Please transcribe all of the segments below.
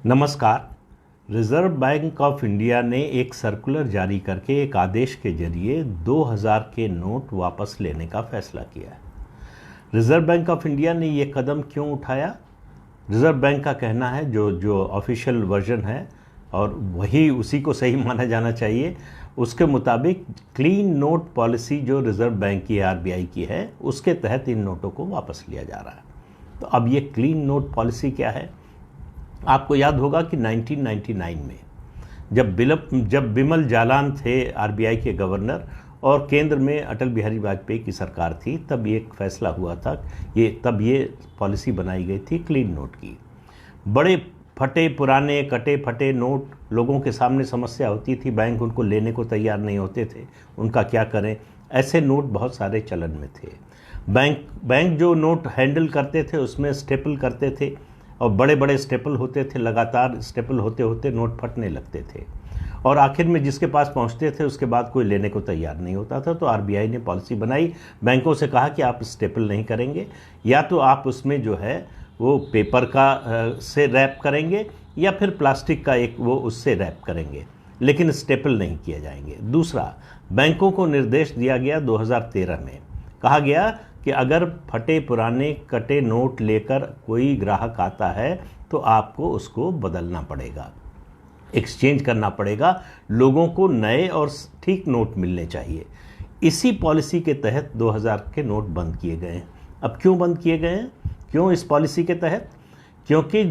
नमस्कार। Reserve bank of India ने एक सर्कुलर जारी करके एक आदेश के जरिए 2000 के नोट वापस लेने का फैसला किया है। रिजर्व बैंक ऑफ इंडिया ने ये कदम क्यों उठाया? रिजर्व बैंक का कहना है, जो ऑफिशियल वर्जन है और वही उसी को सही माना जाना चाहिए, उसके मुताबिक क्लीन नोट पॉलिसी जो रिजर्व बैंक की आरबीआई की है, उसके तहत इन नोटों को वापस लिया जा रहा है। तो अब ये क्लीन नोट पॉलिसी क्या है? आपको याद होगा कि 1999 में जब बिमल जालान थे आरबीआई के गवर्नर और केंद्र में अटल बिहारी वाजपेयी की सरकार थी, तब ये एक फैसला हुआ था, तब ये पॉलिसी बनाई गई थी क्लीन नोट की। बड़े फटे पुराने कटे फटे नोट लोगों के सामने समस्या होती थी, बैंक उनको लेने को तैयार नहीं होते थे, उनका क्या करें। ऐसे नोट बहुत सारे चलन में थे। बैंक जो नोट हैंडल करते थे उसमें स्टेपल करते थे और बड़े बड़े स्टेपल होते थे, लगातार स्टेपल होते होते नोट फटने लगते थे और आखिर में जिसके पास पहुंचते थे उसके बाद कोई लेने को तैयार नहीं होता था। तो आरबीआई ने पॉलिसी बनाई, बैंकों से कहा कि आप स्टेपल नहीं करेंगे, या तो आप उसमें जो है वो पेपर का से रैप करेंगे या फिर प्लास्टिक का एक वो उससे रैप करेंगे, लेकिन स्टेपल नहीं किए जाएंगे। दूसरा, बैंकों को निर्देश दिया गया 2013 में, कहा गया कि अगर फटे पुराने कटे नोट लेकर कोई ग्राहक आता है तो आपको उसको बदलना पड़ेगा, एक्सचेंज करना पड़ेगा, लोगों को नए और ठीक नोट मिलने चाहिए। इसी पॉलिसी के तहत 2000 के नोट बंद किए गए हैं। अब क्यों बंद किए गए हैं? क्यों इस पॉलिसी के तहत? क्योंकि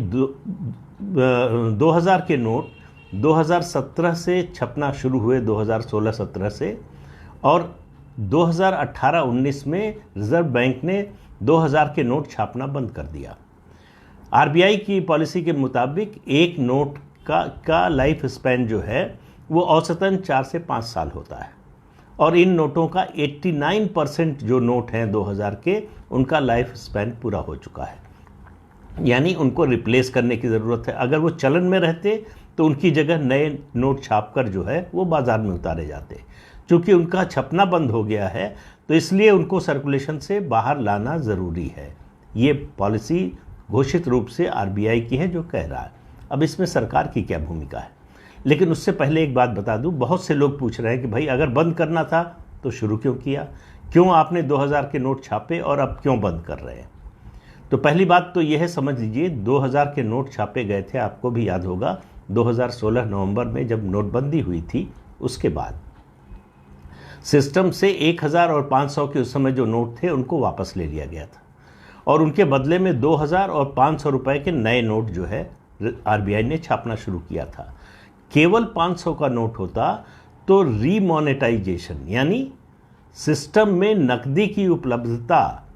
2000 के नोट 2017 से छपना शुरू हुए, 2016-17 से, और 2018-19 में रिजर्व बैंक ने 2000 के नोट छापना बंद कर दिया। आरबीआई की पॉलिसी के मुताबिक एक नोट का लाइफ स्पैन जो है वो औसतन 4 से 5 साल होता है और इन नोटों का 89% जो नोट हैं 2000 के, उनका लाइफ स्पैन पूरा हो चुका है, यानी उनको रिप्लेस करने की ज़रूरत है। अगर वो चलन में रहते तो उनकी जगह नए नोट छापकर जो है वो बाज़ार में उतारे जाते। चूँकि उनका छपना बंद हो गया है तो इसलिए उनको सर्कुलेशन से बाहर लाना ज़रूरी है। ये पॉलिसी घोषित रूप से आरबीआई की है जो कह रहा है। अब इसमें सरकार की क्या भूमिका है? लेकिन उससे पहले एक बात बता दूं, बहुत से लोग पूछ रहे हैं कि भाई अगर बंद करना था तो शुरू क्यों किया? क्यों आपने 2000 के नोट छापे और अब क्यों बंद कर रहे हैं? तो पहली बात तो यह है, समझ लीजिए 2000 के नोट छापे गए थे, आपको भी याद होगा, 2016 नवंबर में जब नोटबंदी हुई थी, उसके बाद सिस्टम से 1000 और 500 के उस समय जो नोट थे उनको वापस ले लिया गया था और उनके बदले में 2000 और 500 रुपए के नए नोट जो है आरबीआई ने छापना शुरू किया था। केवल 500 का नोट होता तो रीमोनेटाइजेशन, यानी सिस्टम में नकदी की उपलब्धता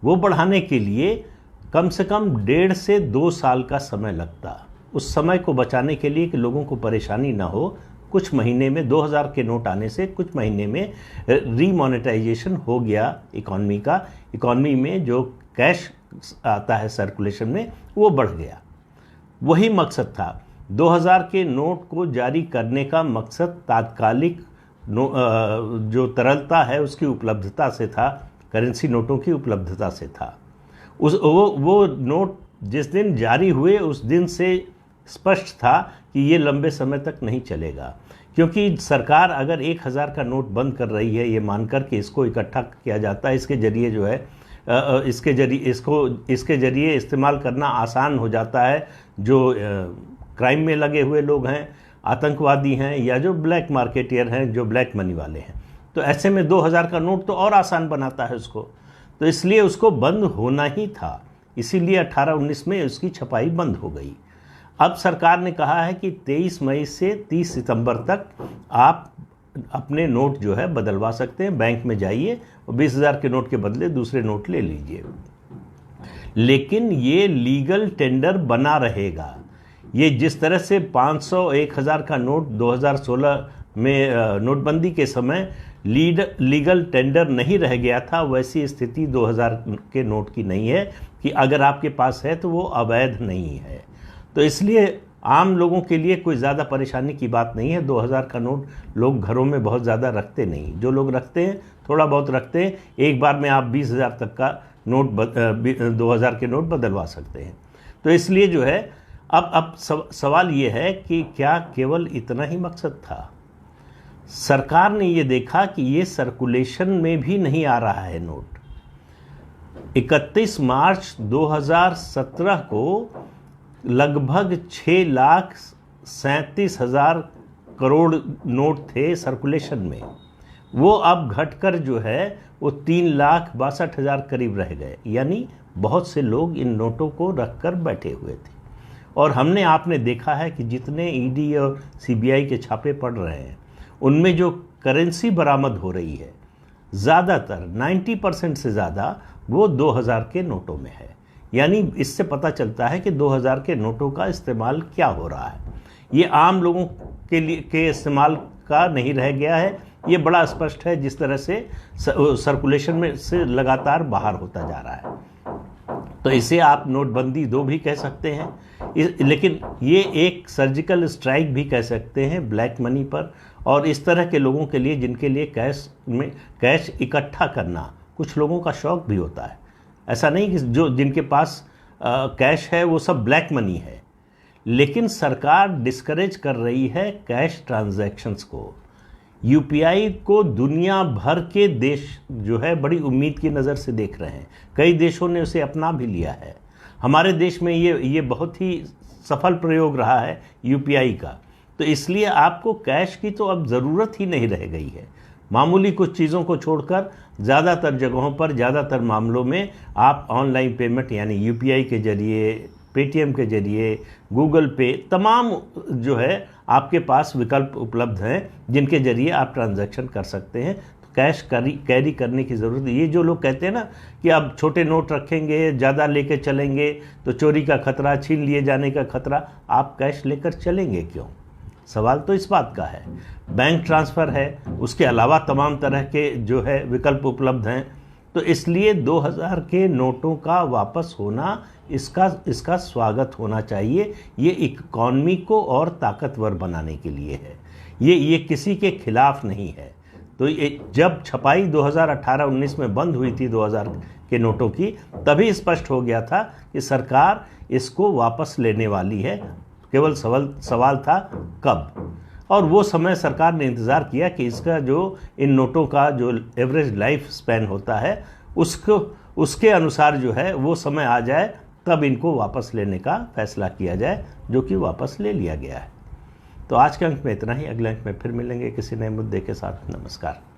वो बढ़ाने के लिए कम से कम 1.5 से 2 साल का समय लगता। उस समय को बचाने के लिए कि लोगों को परेशानी ना हो, कुछ महीने में 2000 के नोट आने से कुछ महीने में रीमोनेटाइजेशन हो गया इकॉनमी का। इकॉनमी में जो कैश आता है सर्कुलेशन में वो बढ़ गया। वही मकसद था। 2000 के नोट को जारी करने का मकसद तात्कालिक जो तरलता है उसकी उपलब्धता से था, करेंसी नोटों की उपलब्धता से था। वो नोट जिस दिन जारी हुए उस दिन से स्पष्ट था कि ये लंबे समय तक नहीं चलेगा, क्योंकि सरकार अगर 1000 का नोट बंद कर रही है ये मानकर कि इसको इकट्ठा किया जाता है, इसके जरिए जो है इसके जरिए इस्तेमाल करना आसान हो जाता है, जो क्राइम में लगे हुए लोग हैं, आतंकवादी हैं या जो ब्लैक मार्केटियर हैं, जो ब्लैक मनी वाले हैं, तो ऐसे में 2000 का नोट तो और आसान बनाता है उसको। तो इसलिए उसको बंद होना ही था, इसीलिए 18-19 में उसकी छपाई बंद हो गई। अब सरकार ने कहा है कि 23 मई से 30 सितंबर तक आप अपने नोट जो है बदलवा सकते हैं, बैंक में जाइए और 20,000 के नोट के बदले दूसरे नोट ले लीजिए, लेकिन ये लीगल टेंडर बना रहेगा। ये जिस तरह से 500 1000 का नोट 2016 में नोटबंदी के समय लीगल टेंडर नहीं रह गया था, वैसी स्थिति 2000 के नोट की नहीं है कि अगर आपके पास है तो वो अवैध नहीं है। तो इसलिए आम लोगों के लिए कोई ज़्यादा परेशानी की बात नहीं है। 2000 का नोट लोग घरों में बहुत ज़्यादा रखते नहीं, जो लोग रखते हैं थोड़ा बहुत रखते हैं, एक बार में आप 20,000 तक का नोट 2000 के नोट बदलवा सकते हैं। तो इसलिए जो है अब सवाल ये है कि क्या केवल इतना ही मकसद था? सरकार ने ये देखा कि ये सर्कुलेशन में भी नहीं आ रहा है नोट। 31 मार्च 2017 को लगभग 6,37,000 करोड़ नोट थे सर्कुलेशन में। वो अब घटकर जो है वो 3,62,000 करीब रह गए। यानी बहुत से लोग इन नोटों को रखकर बैठे हुए थे। और आपने देखा है कि जितने ईडी और सीबीआई के छापे पड़ रहे हैं, उनमें जो करेंसी बरामद हो रही है, ज़्यादातर 90% से ज़्यादा वो 2000 के नोटों में है। यानी इससे पता चलता है कि 2000 के नोटों का इस्तेमाल क्या हो रहा है। ये आम लोगों के इस्तेमाल का नहीं रह गया है। ये बड़ा स्पष्ट है जिस तरह से सर्कुलेशन में से लगातार बाहर होता जा रहा है। तो इसे आप नोटबंदी 2 भी कह सकते हैं, लेकिन ये एक सर्जिकल स्ट्राइक भी कह सकते हैं ब्लैक मनी पर, और इस तरह के लोगों के लिए जिनके लिए कैश इकट्ठा करना कुछ लोगों का शौक भी होता है। ऐसा नहीं कि जिनके पास कैश है वो सब ब्लैक मनी है, लेकिन सरकार डिस्करेज कर रही है कैश ट्रांजैक्शंस को। यूपीआई को दुनिया भर के देश जो है बड़ी उम्मीद की नज़र से देख रहे हैं। कई देशों ने उसे अपना भी लिया है। हमारे देश में ये बहुत ही सफल प्रयोग रहा है यूपीआई का। तो इसलिए आपको कैश की तो अब ज़रूरत ही नहीं रह गई है। मामूली कुछ चीज़ों को छोड़कर ज़्यादातर जगहों पर, ज़्यादातर मामलों में आप ऑनलाइन पेमेंट यानी यूपीआई के ज़रिए, पेटीएम के ज़रिए, गूगल पे, तमाम जो है आपके पास विकल्प उपलब्ध हैं जिनके ज़रिए आप ट्रांजैक्शन कर सकते हैं। तो कैश कैरी करने की ज़रूरत। ये जो लोग कहते हैं ना कि अब छोटे नोट रखेंगे, ज़्यादा लेके चलेंगे तो चोरी का खतरा, छीन लिए जाने का खतरा, आप कैश लेकर चलेंगे क्यों? सवाल तो इस बात का है। बैंक ट्रांसफ़र है, उसके अलावा तमाम तरह के जो है विकल्प उपलब्ध हैं। तो इसलिए 2000 के नोटों का वापस होना, इसका स्वागत होना चाहिए। ये इकॉनमी को और ताकतवर बनाने के लिए है। ये किसी के खिलाफ नहीं है। तो जब छपाई 2018-19 में बंद हुई थी 2000 के नोटों की, तभी स्पष्ट हो गया था कि सरकार इसको वापस लेने वाली है। केवल सवाल था कब। और वो समय सरकार ने इंतज़ार किया कि इसका जो इन नोटों का जो एवरेज लाइफ स्पैन होता है उसके अनुसार जो है वो समय आ जाए, तब इनको वापस लेने का फैसला किया जाए, जो कि वापस ले लिया गया है। तो आज के अंक में इतना ही। अगले अंक में फिर मिलेंगे किसी नए मुद्दे के साथ। नमस्कार।